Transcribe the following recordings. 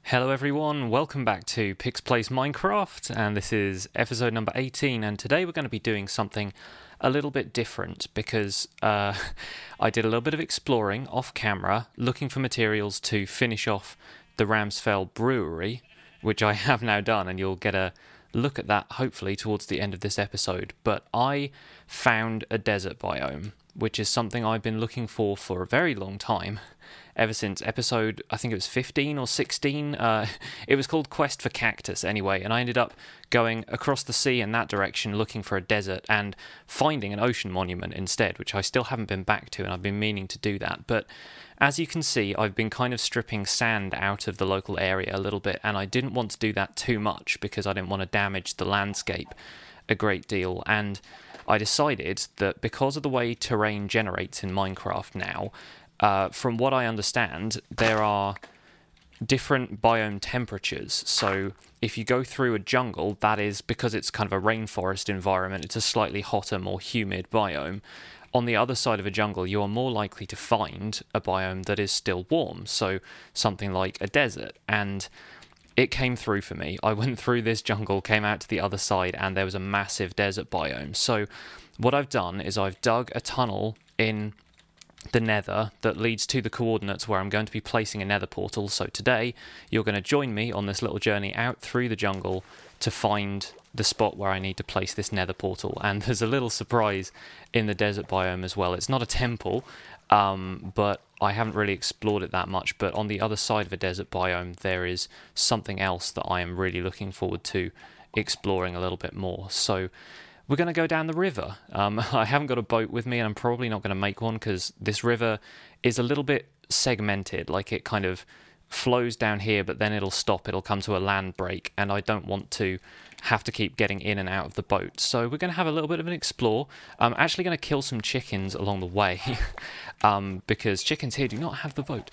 Hello everyone, welcome back to Pix Plays Minecraft, and this is episode number 18, and today we're going to be doing something a little bit different because I did a little bit of exploring off camera, looking for materials to finish off the Ramsfell brewery, which I have now done, and you'll get a look at that hopefully towards the end of this episode. But I found a desert biome, which is something I've been looking for a very long time. Ever since episode, I think it was 15 or 16, it was called Quest for Cactus anyway, and I ended up going across the sea in that direction looking for a desert and finding an ocean monument instead, which I still haven't been back to, and I've been meaning to do that. But as you can see, I've been kind of stripping sand out of the local area a little bit, and I didn't want to do that too much because I didn't want to damage the landscape a great deal, and I decided that because of the way terrain generates in Minecraft now, from what I understand, there are different biome temperatures. So if you go through a jungle, that is because it's kind of a rainforest environment, it's a slightly hotter, more humid biome. On the other side of a jungle, you are more likely to find a biome that is still warm, so something like a desert. And it came through for me. I went through this jungle, came out to the other side, and there was a massive desert biome. So what I've done is I've dug a tunnel in the Nether that leads to the coordinates where I'm going to be placing a Nether portal. So today you're going to join me on this little journey out through the jungle to find the spot where I need to place this Nether portal. And there's a little surprise in the desert biome as well. It's not a temple, but I haven't really explored it that much. But on the other side of a desert biome, there is something else that I am really looking forward to exploring a little bit more. So we're going to go down the river. I haven't got a boat with me, and I'm probably not going to make one because this river is a little bit segmented. Like, it kind of flows down here, but then it'll stop. It'll come to a land break, and I don't want to have to keep getting in and out of the boat. So we're going to have a little bit of an explore. I'm actually going to kill some chickens along the way because chickens here do not have the boat.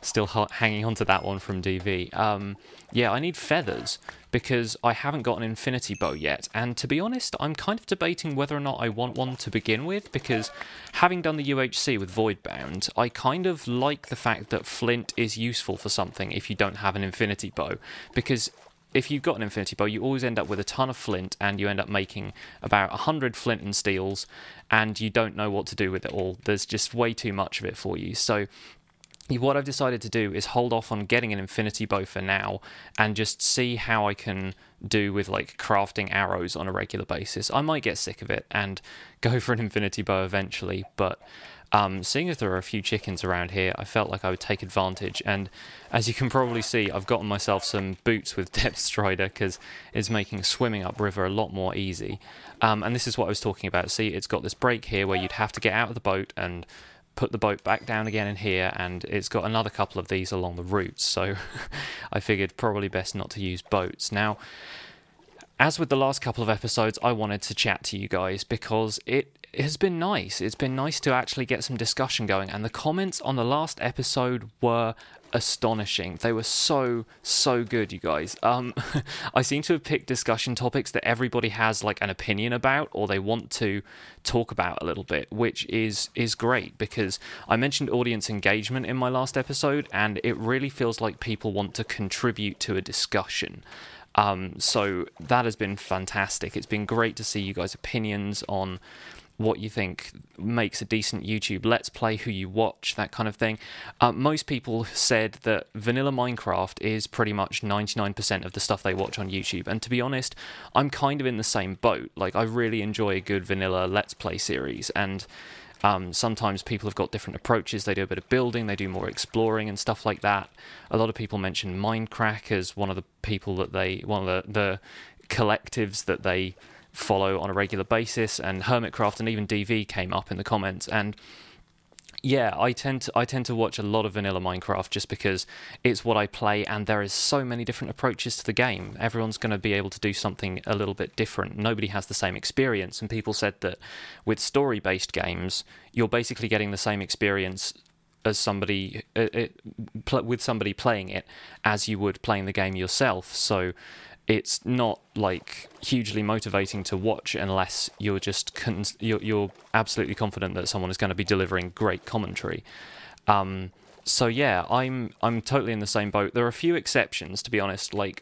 Still hanging on to that one from DV. Yeah, I need feathers because I haven't got an infinity bow yet, and to be honest, I'm kind of debating whether or not I want one to begin with, because having done the UHC with Voidbound, I kind of like the fact that flint is useful for something if you don't have an infinity bow, because if you've got an infinity bow, you always end up with a ton of flint, and you end up making about 100 flint and steels, and you don't know what to do with it all. There's just way too much of it for you. So what I've decided to do is hold off on getting an infinity bow for now and just see how I can do with like crafting arrows on a regular basis. I might get sick of it and go for an infinity bow eventually, but seeing as there are a few chickens around here, I felt like I would take advantage. And as you can probably see, I've gotten myself some boots with Depth Strider because it's making swimming upriver a lot more easy. And this is what I was talking about. See, it's got this break here where you'd have to get out of the boat and put the boat back down again in here, and it's got another couple of these along the routes, so I figured probably best not to use boats. Now, as with the last couple of episodes, I wanted to chat to you guys because it has been nice. It's been nice to actually get some discussion going, and the comments on the last episode were astonishing. They were so good, you guys. I seem to have picked discussion topics that everybody has like an opinion about, or they want to talk about a little bit, which is great, because I mentioned audience engagement in my last episode, and it really feels like people want to contribute to a discussion. So that has been fantastic. It's been great to see you guys' opinions on what you think makes a decent YouTube Let's Play, who you watch, that kind of thing. Most people said that vanilla Minecraft is pretty much 99% of the stuff they watch on YouTube, and to be honest, I'm kind of in the same boat. Like, I really enjoy a good vanilla Let's Play series, and sometimes people have got different approaches. They do a bit of building, they do more exploring and stuff like that. A lot of people mention Minecraft as one of the people that one of the collectives that they follow on a regular basis, and Hermitcraft and even DV came up in the comments. And yeah, I tend to watch a lot of vanilla Minecraft just because it's what I play, and there is so many different approaches to the game. Everyone's going to be able to do something a little bit different. Nobody has the same experience, and people said that with story-based games, you're basically getting the same experience as somebody with somebody playing it as you would playing the game yourself. So it's not like hugely motivating to watch unless you're just you're absolutely confident that someone is going to be delivering great commentary. So yeah, I'm totally in the same boat. There are a few exceptions, to be honest. Like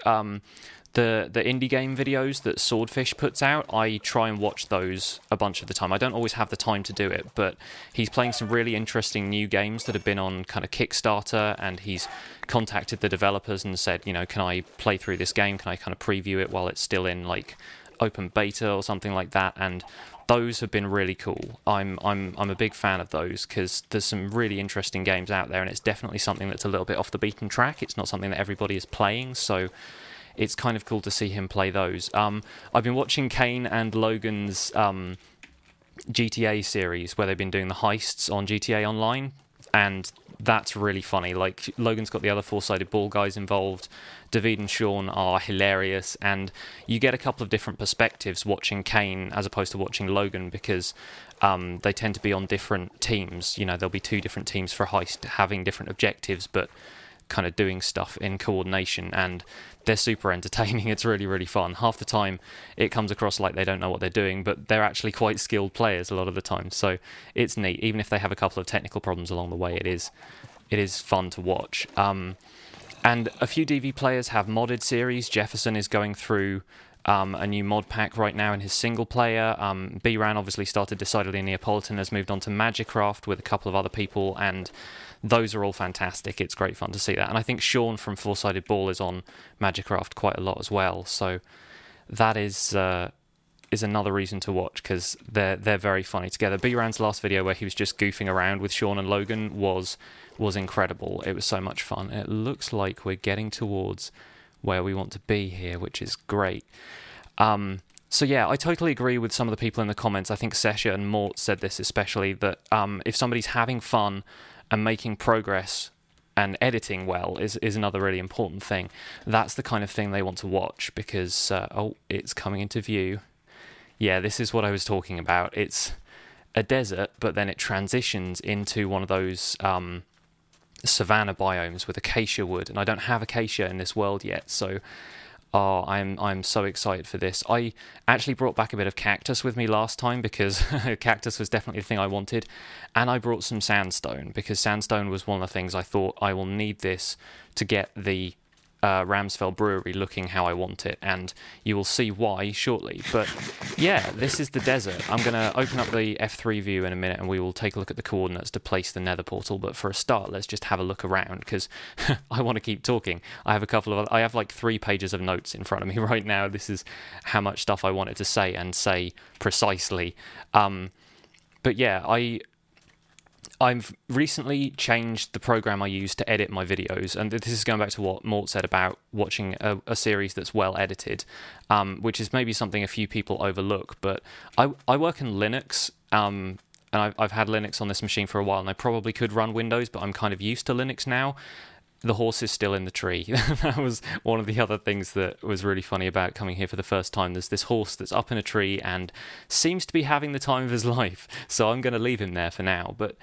the indie game videos that Swordfish puts out, I try and watch those a bunch of the time. I don't always have the time to do it, but he's playing some really interesting new games that have been on kind of Kickstarter, and he's contacted the developers and said, you know, can I play through this game? Can I kind of preview it while it's still in like open beta or something like that? And those have been really cool. I'm a big fan of those because there's some really interesting games out there, and it's definitely something that's a little bit off the beaten track. It's not something that everybody is playing, so it's kind of cool to see him play those. I've been watching Kane and Logan's GTA series where they've been doing the heists on GTA Online, and that's really funny. Like, Logan's got the other four-sided ball guys involved. David and Sean are hilarious, and you get a couple of different perspectives watching Kane as opposed to watching Logan, because they tend to be on different teams. You know, there'll be two different teams for a heist having different objectives, but kind of doing stuff in coordination, and they're super entertaining. It's really, really fun. Half the time it comes across like they don't know what they're doing, but they're actually quite skilled players a lot of the time, so it's neat. Even if they have a couple of technical problems along the way, it is fun to watch. And a few DV players have modded series. Jefferson is going through a new mod pack right now in his single player. B-Ran obviously started Decidedly Neapolitan, has moved on to Magicraft with a couple of other people, and those are all fantastic. It's great fun to see that. And I think Sean from Four-Sided Ball is on Magicraft quite a lot as well, so that is another reason to watch, because they're very funny together. B-Ran's last video where he was just goofing around with Sean and Logan was incredible. It was so much fun. It looks like we're getting towards where we want to be here, which is great. So yeah, I totally agree with some of the people in the comments. I think Sesha and Mort said this especially, that if somebody's having fun and making progress and editing well is another really important thing. That's the kind of thing they want to watch, because it's coming into view. Yeah, this is what I was talking about. It's a desert, but then it transitions into one of those savanna biomes with acacia wood, and I don't have acacia in this world yet, so I'm so excited for this. I actually brought back a bit of cactus with me last time, because cactus was definitely the thing I wanted, and I brought some sandstone, because sandstone was one of the things I thought I will need this to get the Ramsfell brewery looking how I want it, and you will see why shortly. But yeah, this is the desert. I'm going to open up the F3 view in a minute and we will take a look at the coordinates to place the nether portal, but for a start let's just have a look around, because I want to keep talking. I have like 3 pages of notes in front of me right now. This is how much stuff I wanted to say, and say precisely. But yeah, I've recently changed the program I use to edit my videos, and this is going back to what Mort said about watching a series that's well edited, which is maybe something a few people overlook, but I work in Linux, and I've had Linux on this machine for a while, and I probably could run Windows, but I'm kind of used to Linux now. The horse is still in the tree. That was one of the other things that was really funny about coming here for the first time. There's this horse that's up in a tree and seems to be having the time of his life, so I'm going to leave him there for now. But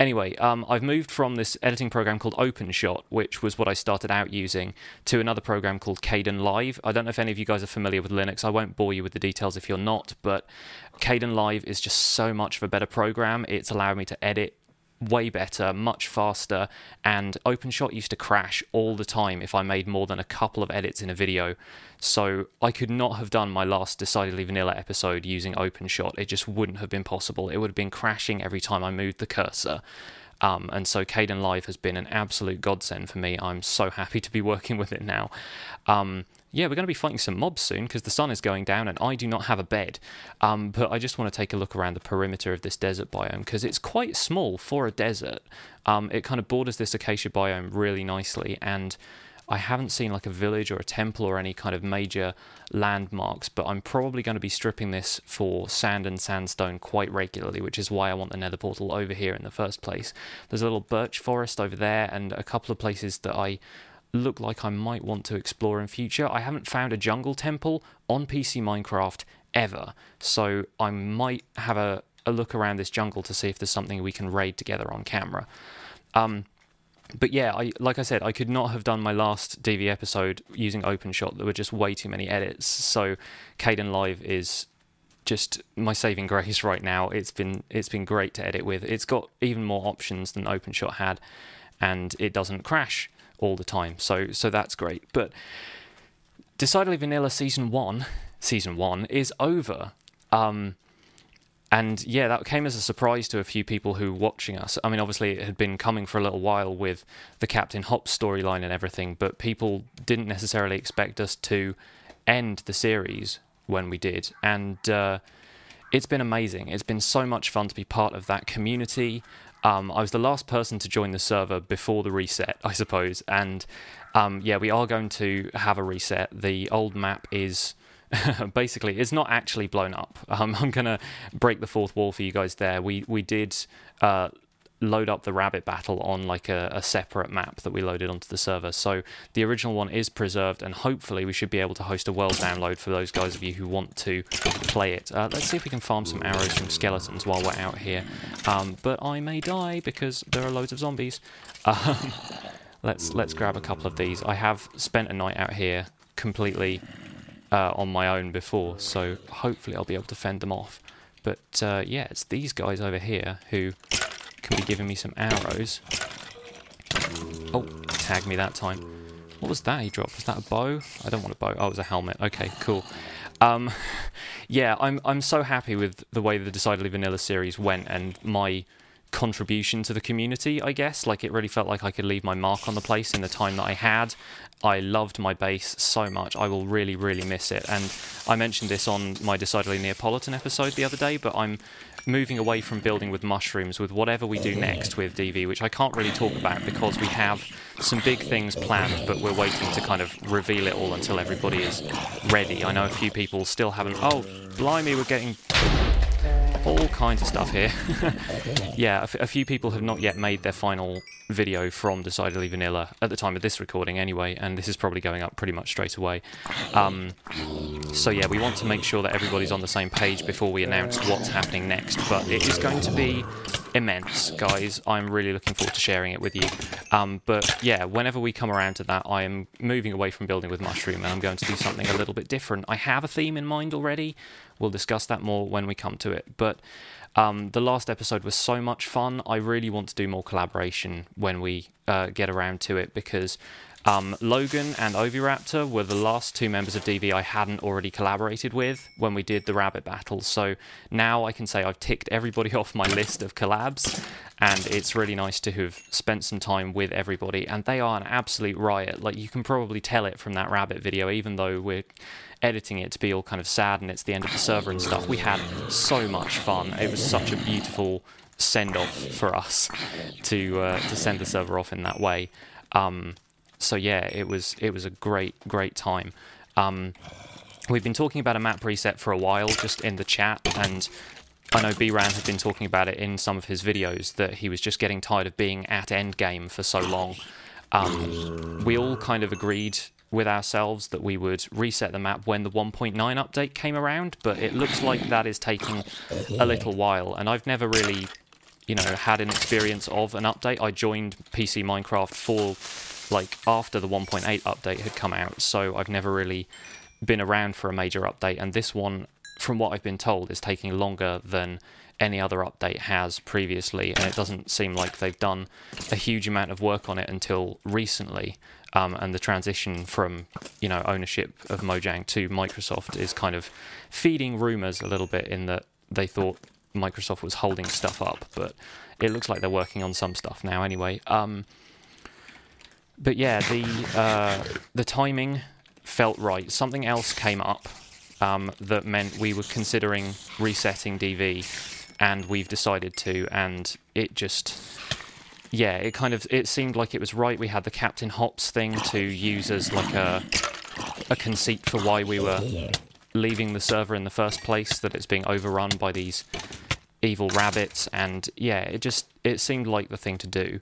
anyway, I've moved from this editing program called OpenShot, which was what I started out using, to another program called Kden Live. I don't know if any of you guys are familiar with Linux. I won't bore you with the details if you're not, but Kden Live is just so much of a better program. It's allowed me to edit way better, much faster, and OpenShot used to crash all the time if I made more than a couple of edits in a video, so I could not have done my last Decidedly Vanilla episode using OpenShot. It just wouldn't have been possible. It would have been crashing every time I moved the cursor. And so Kden Live has been an absolute godsend for me. I'm so happy to be working with it now. Yeah, we're going to be fighting some mobs soon because the sun is going down and I do not have a bed. But I just want to take a look around the perimeter of this desert biome because it's quite small for a desert. It kind of borders this acacia biome really nicely, and I haven't seen like a village or a temple or any kind of major landmarks, but I'm probably going to be stripping this for sand and sandstone quite regularly, which is why I want the nether portal over here in the first place. There's a little birch forest over there and a couple of places that I look like I might want to explore in future. I haven't found a jungle temple on PC Minecraft ever, so I might have a look around this jungle to see if there's something we can raid together on camera. But yeah, like I said, I could not have done my last DV episode using OpenShot. There were just way too many edits, so Kden Live is just my saving grace right now. It's been great to edit with. It's got even more options than OpenShot had, and it doesn't crash all the time. So that's great. But Decidedly Vanilla Season 1 is over. And yeah, that came as a surprise to a few people who were watching us. I mean, obviously it had been coming for a little while with the Captain Hops storyline and everything, but people didn't necessarily expect us to end the series when we did. And it's been amazing. It's been so much fun to be part of that community. I was the last person to join the server before the reset, I suppose. And yeah, we are going to have a reset. The old map is... basically, it's not actually blown up. I'm going to break the fourth wall for you guys there. We did load up the rabbit battle on like a separate map that we loaded onto the server. So the original one is preserved, and hopefully we should be able to host a world download for those guys of you who want to play it. Let's see if we can farm some arrows from skeletons while we're out here. But I may die because there are loads of zombies. Let's grab a couple of these. I have spent a night out here completely... on my own before, so hopefully I'll be able to fend them off. But yeah, it's these guys over here who can be giving me some arrows. Oh, tagged me that time. What was that he dropped? Was that a bow? I don't want a bow. Oh, it was a helmet. Okay, cool. Yeah, I'm so happy with the way the Decidedly Vanilla series went and my contribution to the community, I guess. Like, it really felt like I could leave my mark on the place in the time that I had. I loved my base so much. I will really, really miss it. And I mentioned this on my Decidedly Neapolitan episode the other day, but I'm moving away from building with mushrooms with whatever we do next with DV, which I can't really talk about because we have some big things planned, but we're waiting to kind of reveal it all until everybody is ready. I know a few people still haven't... Oh, blimey, we're getting... all kinds of stuff here. Yeah, a few people have not yet made their final video from Decidedly Vanilla at the time of this recording anyway, and this is probably going up pretty much straight away. So yeah, we want to make sure that everybody's on the same page before we announce what's happening next, but it is going to be immense, guys. I'm really looking forward to sharing it with you. But yeah, whenever we come around to that, I am moving away from building with mushroom, and I'm going to do something a little bit different. I have a theme in mind already. We'll discuss that more when we come to it. But the last episode was so much fun. I really want to do more collaboration when we get around to it, because Logan and Oviraptor were the last two members of DV I hadn't already collaborated with when we did the rabbit battle. So now I can say I've ticked everybody off my list of collabs, and it's really nice to have spent some time with everybody, and they are an absolute riot. Like, you can probably tell it from that rabbit video, even though we're editing it to be all kind of sad and it's the end of the server and stuff. We had so much fun. It was such a beautiful send-off for us to send the server off in that way. So yeah, it was a great time. We've been talking about a map reset for a while, just in the chat, and I know B-Ran had been talking about it in some of his videos, that he was just getting tired of being at endgame for so long. We all kind of agreed with ourselves that we would reset the map when the 1.9 update came around, but it looks like that is taking a little while, and I've never really, you know, had an experience of an update. I joined PC Minecraft for, like, after the 1.8 update had come out, so I've never really been around for a major update, and this one, from what I've been told, is taking longer than any other update has previously, and it doesn't seem like they've done a huge amount of work on it until recently. And the transition from, you know, ownership of Mojang to Microsoft is kind of feeding rumours a little bit, in that they thought Microsoft was holding stuff up, but it looks like they're working on some stuff now anyway. But yeah, the timing felt right. Something else came up that meant we were considering resetting DV, and we've decided to, and it just... yeah, it seemed like it was right. We had the Captain Hops thing to use as like a conceit for why we were leaving the server in the first place, that it's being overrun by these evil rabbits, and yeah, it seemed like the thing to do.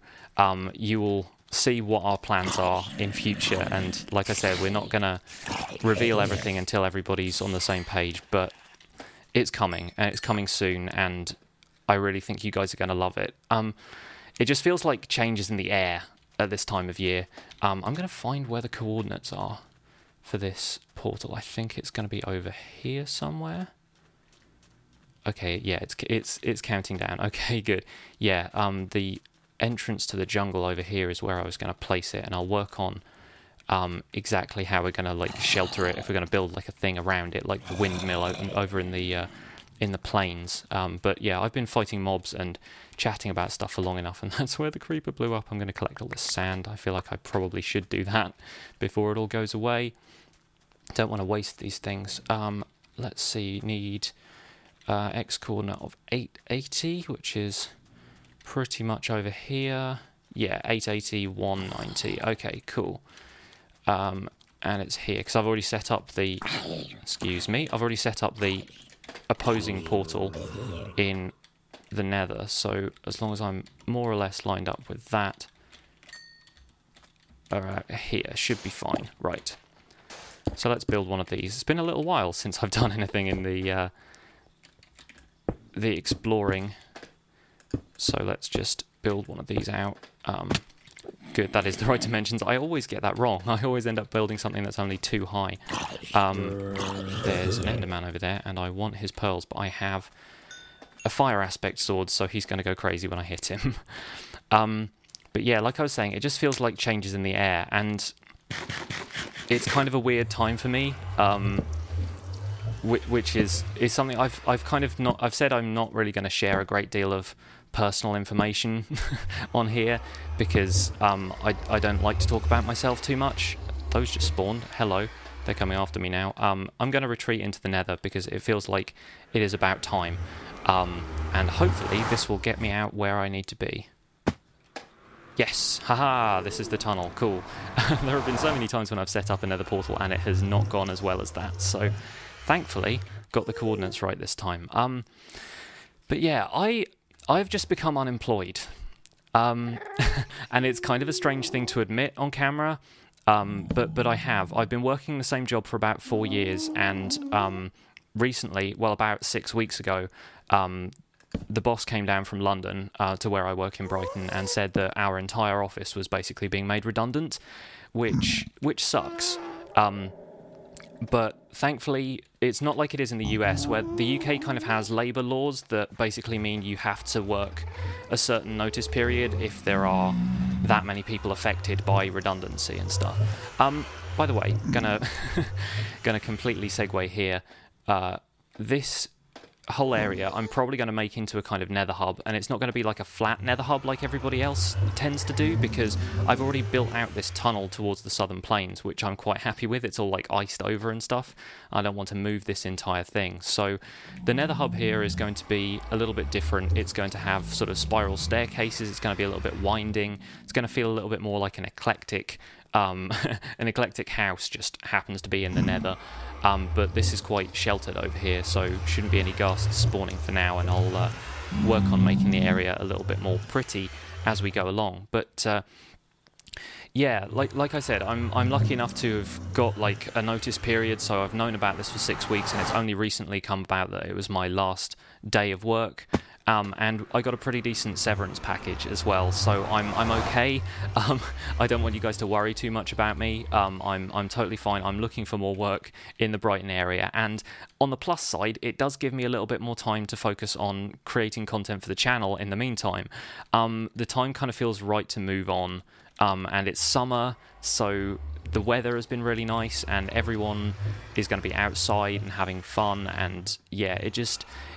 You will see what our plans are in future, and like I said, we're not gonna reveal everything until everybody's on the same page, but it's coming, and it's coming soon, and I really think you guys are gonna love it. It just feels like changes in the air at this time of year. I'm going to find where the coordinates are for this portal. I think it's going to be over here somewhere. Okay, yeah, it's counting down. Okay, good. Yeah, the entrance to the jungle over here is where I was going to place it, and I'll work on exactly how we're going to like shelter it, if we're going to build like a thing around it, like the windmill over in the plains. But yeah, I've been fighting mobs and chatting about stuff for long enough, and that's where the creeper blew up. I'm going to collect all this sand. I feel like I probably should do that before it all goes away. Don't want to waste these things. Let's see, need x coordinate of 880, which is pretty much over here. Yeah, 880, 190. Okay, cool. And it's here because I've already set up the, excuse me, I've already set up the opposing portal in the Nether. So as long as I'm more or less lined up with that, here should be fine. Right. So let's build one of these. It's been a little while since I've done anything in the exploring. So let's just build one of these out. Good, that is the right dimensions. I always get that wrong. I always end up building something that's only too high. There's an Enderman over there, and I want his pearls, but I have a fire aspect sword, so he's going to go crazy when I hit him. But yeah, like I was saying, it just feels like changes in the air, and it's kind of a weird time for me, which is something I've kind of not. I've said I'm not really going to share a great deal of personal information on here because I don't like to talk about myself too much. Those just spawned. Hello, they're coming after me now. I'm going to retreat into the Nether because it feels like it is about time, and hopefully this will get me out where I need to be. Yes, haha, this is the tunnel, cool. There have been so many times when I've set up another portal and it has not gone as well as that, so thankfully got the coordinates right this time. But yeah, I've just become unemployed, and it's kind of a strange thing to admit on camera, but I have. I've been working the same job for about 4 years, and recently, well, about 6 weeks ago, the boss came down from London to where I work in Brighton and said that our entire office was basically being made redundant, which sucks. But thankfully, it's not like it is in the US, where the UK kind of has labour laws that basically mean you have to work a certain notice period if there are that many people affected by redundancy and stuff. By the way, gonna completely segue here. This whole area I'm probably going to make into a kind of nether hub, and it's not going to be like a flat nether hub like everybody else tends to do, because I've already built out this tunnel towards the southern plains, which I'm quite happy with. It's all like iced over and stuff. I don't want to move this entire thing, so the nether hub here is going to be a little bit different. It's going to have sort of spiral staircases. It's going to be a little bit winding. It's going to feel a little bit more like an eclectic house, just happens to be in the nether. But this is quite sheltered over here, so shouldn't be any ghasts spawning for now, and I'll work on making the area a little bit more pretty as we go along. But yeah, like I said, I'm lucky enough to have got like a notice period, so I've known about this for 6 weeks, and it's only recently come about that it was my last day of work. And I got a pretty decent severance package as well, so I'm okay. I don't want you guys to worry too much about me. I'm totally fine. I'm looking for more work in the Brighton area, and on the plus side, it does give me a little bit more time to focus on creating content for the channel in the meantime. The time kind of feels right to move on, and it's summer, so the weather has been really nice, and everyone is going to be outside and having fun, and yeah,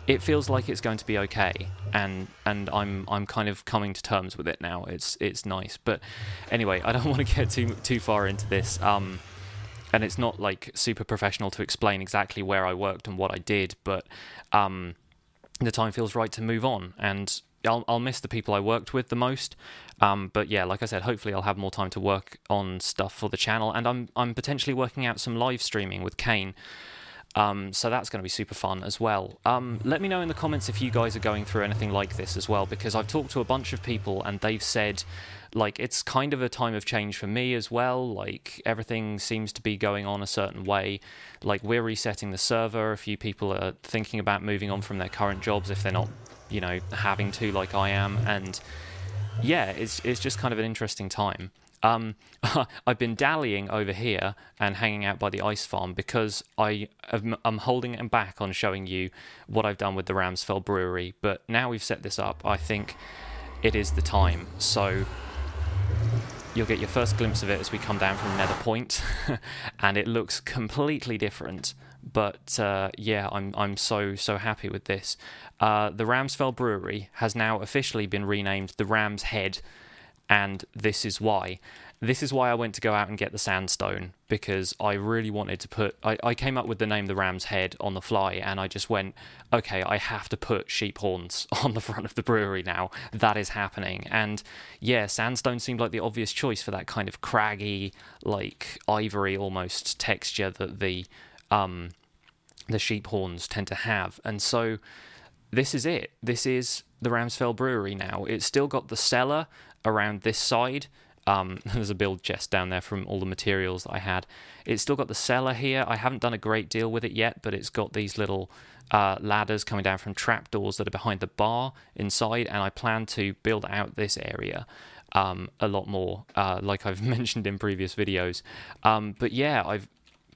it feels like it's going to be okay, and I'm kind of coming to terms with it now. It's nice, but anyway, I don't want to get too far into this. And it's not like super professional to explain exactly where I worked and what I did, but the time feels right to move on, and I'll miss the people I worked with the most. But yeah, like I said, hopefully I'll have more time to work on stuff for the channel, and I'm potentially working out some live streaming with Kane. So that's going to be super fun as well. Let me know in the comments if you guys are going through anything like this as well, because I've talked to a bunch of people and they've said, like, it's kind of a time of change for me as well. Like, everything seems to be going on a certain way. Like, we're resetting the server. A few people are thinking about moving on from their current jobs if they're not, you know, having to like I am. And yeah, it's just kind of an interesting time. I've been dallying over here and hanging out by the ice farm because I'm holding it back on showing you what I've done with the Ramsfell brewery, but now we've set this up, I think it is the time. So you'll get your first glimpse of it as we come down from Nether Point, and it looks completely different. But yeah, I'm so happy with this. The Ramsfell Brewery has now officially been renamed the Ram's Head, and this is why. This is why I went to go out and get the sandstone, because I really wanted to put... I came up with the name the Ram's Head on the fly, and I just went, okay, I have to put sheep horns on the front of the brewery now. That is happening. And yeah, sandstone seemed like the obvious choice for that kind of craggy, like ivory almost texture that the sheep horns tend to have. And so this is it. This is the Ramsfell Brewery now. It's still got the cellar around this side. There's a build chest down there from all the materials that I had. It's still got the cellar here. I haven't done a great deal with it yet, but it's got these little ladders coming down from trapdoors that are behind the bar inside, and I plan to build out this area a lot more, like I've mentioned in previous videos. But yeah, I've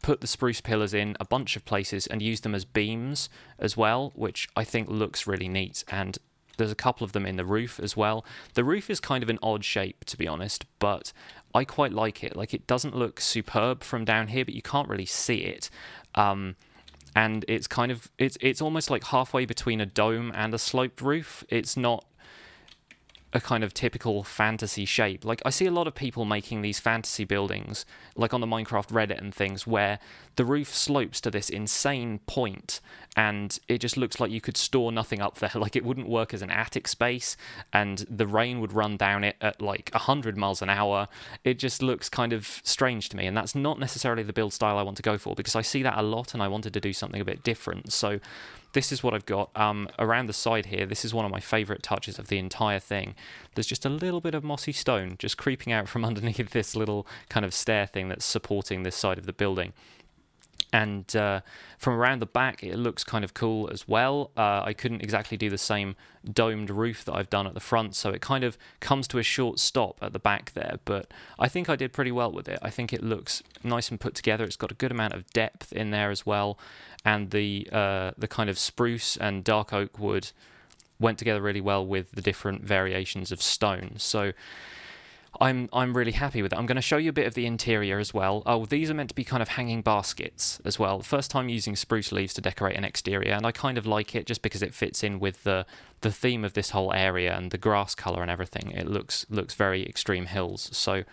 put the spruce pillars in a bunch of places and used them as beams as well, which I think looks really neat. And there's a couple of them in the roof as well. The roof is kind of an odd shape, to be honest, but I quite like it. Like, it doesn't look superb from down here, but you can't really see it. And it's kind of, it's almost like halfway between a dome and a sloped roof. It's not a kind of typical fantasy shape. Like, I see a lot of people making these fantasy buildings, like on the Minecraft Reddit and things, where the roof slopes to this insane point, and it just looks like you could store nothing up there. Like, it wouldn't work as an attic space, and the rain would run down it at like 100 miles an hour. It just looks kind of strange to me, and that's not necessarily the build style I want to go for, because I see that a lot, and I wanted to do something a bit different. So this is what I've got. Around the side here, this is one of my favourite touches of the entire thing. There's just a little bit of mossy stone just creeping out from underneath this little kind of stair thing that's supporting this side of the building. And from around the back, it looks kind of cool as well. I couldn't exactly do the same domed roof that I've done at the front, so it kind of comes to a short stop at the back there, but I think I did pretty well with it. I think it looks nice and put together. It's got a good amount of depth in there as well, and the kind of spruce and dark oak wood went together really well with the different variations of stone. So I'm really happy with it. I'm going to show you a bit of the interior as well. Oh, these are meant to be kind of hanging baskets as well. First time using spruce leaves to decorate an exterior, and I kind of like it just because it fits in with the theme of this whole area and the grass colour and everything. It looks very extreme hills. So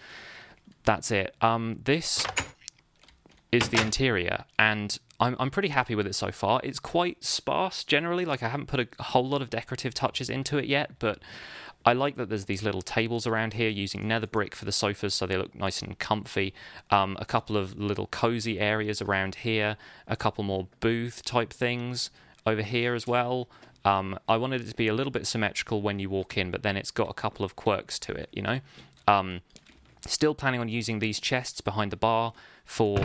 that's it. This is the interior, and I'm pretty happy with it so far. It's quite sparse generally. Like, I haven't put a whole lot of decorative touches into it yet, but I like that there's these little tables around here using nether brick for the sofas so they look nice and comfy. A couple of little cozy areas around here. A couple more booth type things over here as well. I wanted it to be a little bit symmetrical when you walk in, but then it's got a couple of quirks to it, you know? Still planning on using these chests behind the bar for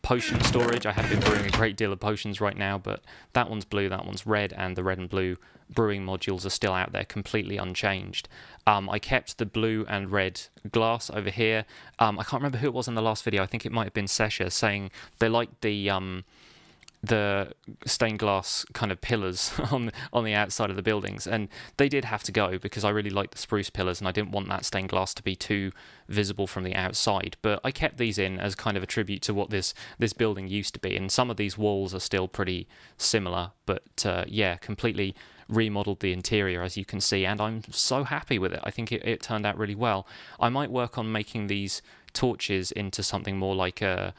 potion storage. I have been brewing a great deal of potions right now, but that one's blue, that one's red, and the red and blue brewing modules are still out there completely unchanged. I kept the blue and red glass over here. I can't remember who it was in the last video. I think it might have been Sesha saying they liked the stained glass kind of pillars on the outside of the buildings, and they did have to go because I really like the spruce pillars and I didn't want that stained glass to be too visible from the outside. But I kept these in as kind of a tribute to what this building used to be, and some of these walls are still pretty similar, but yeah, completely remodeled the interior, as you can see, and I'm so happy with it. I think it turned out really well. I might work on making these torches into something more like a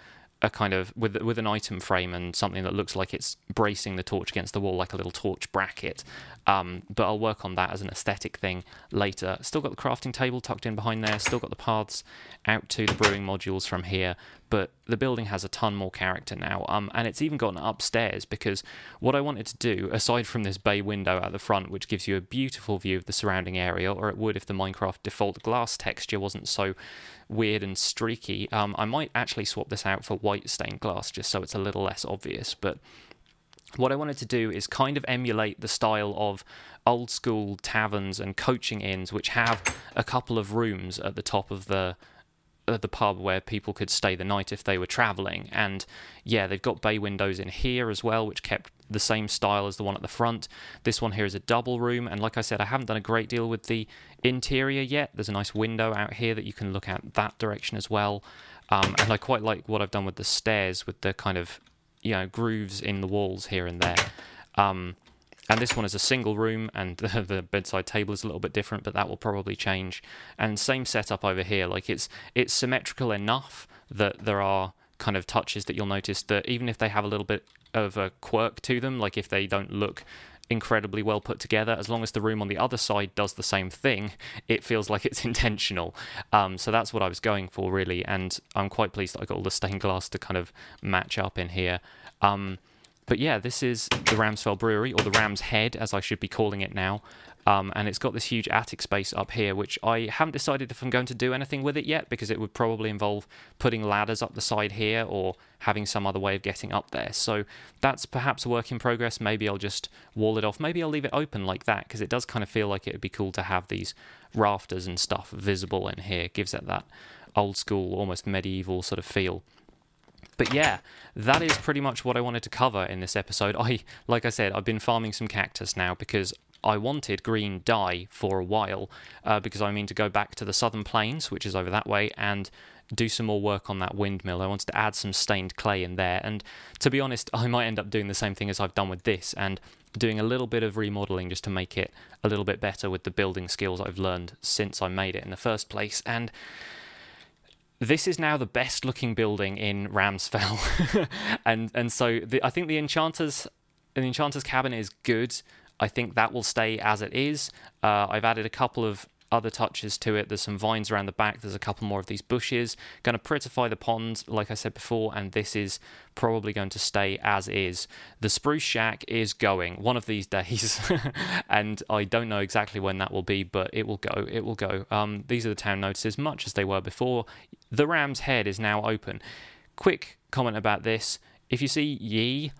kind of with an item frame and something that looks like it's bracing the torch against the wall, like a little torch bracket. But I'll work on that as an aesthetic thing later. Still got the crafting table tucked in behind there, still got the paths out to the brewing modules from here, but the building has a ton more character now, and it's even gotten upstairs, because what I wanted to do, aside from this bay window at the front, which gives you a beautiful view of the surrounding area, or it would if the Minecraft default glass texture wasn't so weird and streaky, I might actually swap this out for white stained glass just so it's a little less obvious. But what I wanted to do is kind of emulate the style of old school taverns and coaching inns, which have a couple of rooms at the top of the the pub where people could stay the night if they were travelling. And yeah, they've got bay windows in here as well, which kept the same style as the one at the front. This one here is a double room, and like I said, I haven't done a great deal with the interior yet. There's a nice window out here that you can look out that direction as well. And I quite like what I've done with the stairs, with the kind of, you know, grooves in the walls here and there. And this one is a single room, and the bedside table is a little bit different, but that will probably change. And same setup over here. Like, it's symmetrical enough that there are kind of touches that you'll notice that even if they have a little bit of a quirk to them, like if they don't look incredibly well put together, as long as the room on the other side does the same thing, it feels like it's intentional. So that's what I was going for, really, and I'm quite pleased that I got all the stained glass to kind of match up in here. But yeah, this is the Ramsfell Brewery, or the Ram's Head, as I should be calling it now. And it's got this huge attic space up here, which I haven't decided if I'm going to do anything with it yet, because it would probably involve putting ladders up the side here, or having some other way of getting up there. So that's perhaps a work in progress. Maybe I'll just wall it off. Maybe I'll leave it open like that, because it does kind of feel like it would be cool to have these rafters and stuff visible in here. It gives it that old school, almost medieval sort of feel. But yeah, that is pretty much what I wanted to cover in this episode. Like I said, I've been farming some cactus now because I wanted green dye for a while, because I mean to go back to the southern plains, which is over that way, and do some more work on that windmill. I wanted to add some stained clay in there, and to be honest, I might end up doing the same thing as I've done with this, and doing a little bit of remodeling just to make it a little bit better with the building skills I've learned since I made it in the first place. And this is now the best looking building in Ramsfell. and so I think the enchanter's cabin is good. I think that will stay as it is. I've added a couple of other touches to it. There's some vines around the back. There's a couple more of these bushes. Going to prettify the pond, like I said before, and this is probably going to stay as is. The spruce shack is going one of these days, and I don't know exactly when that will be, but it will go. It will go. These are the town notices, much as they were before. The Ram's Head is now open. Quick comment about this. If you see Ye,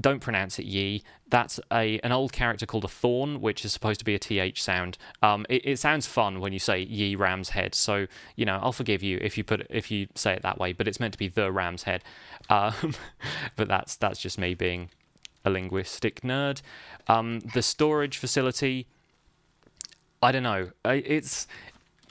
don't pronounce it Ye. That's an old character called a Thorn, which is supposed to be a TH sound. It sounds fun when you say Ye Ram's Head, so you know I'll forgive you if you say it that way. But it's meant to be the Ram's Head. But that's just me being a linguistic nerd. The storage facility, I don't know.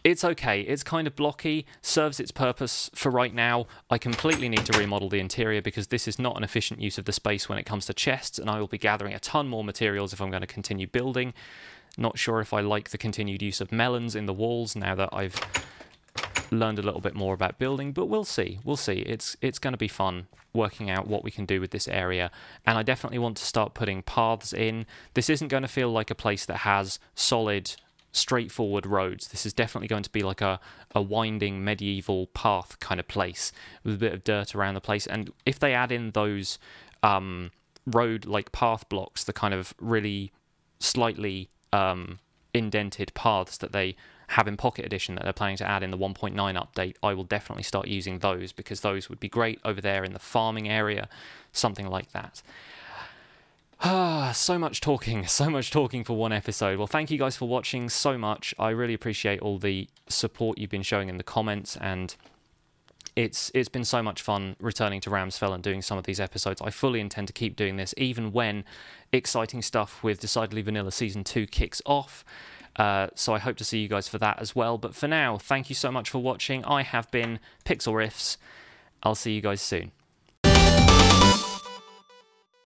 It's okay. It's kind of blocky, serves its purpose for right now. I completely need to remodel the interior because this is not an efficient use of the space when it comes to chests, and I will be gathering a ton more materials if I'm going to continue building. Not sure if I like the continued use of melons in the walls now that I've learned a little bit more about building, but we'll see. We'll see. It's going to be fun working out what we can do with this area, and I definitely want to start putting paths in. This isn't going to feel like a place that has solid, straightforward roads. This is definitely going to be like a winding medieval path kind of place with a bit of dirt around the place. And if they add in those road like path blocks, the kind of really slightly indented paths that they have in Pocket Edition that they're planning to add in the 1.9 update, I will definitely start using those, because those would be great over there in the farming area, something like that. So much talking for one episode. Well, thank you guys for watching so much. I really appreciate all the support you've been showing in the comments, and it's been so much fun returning to Ramsfell and doing some of these episodes. I fully intend to keep doing this, even when exciting stuff with Decidedly Vanilla Season 2 kicks off. So I hope to see you guys for that as well. But for now, thank you so much for watching. I have been Pixlriffs. I'll see you guys soon.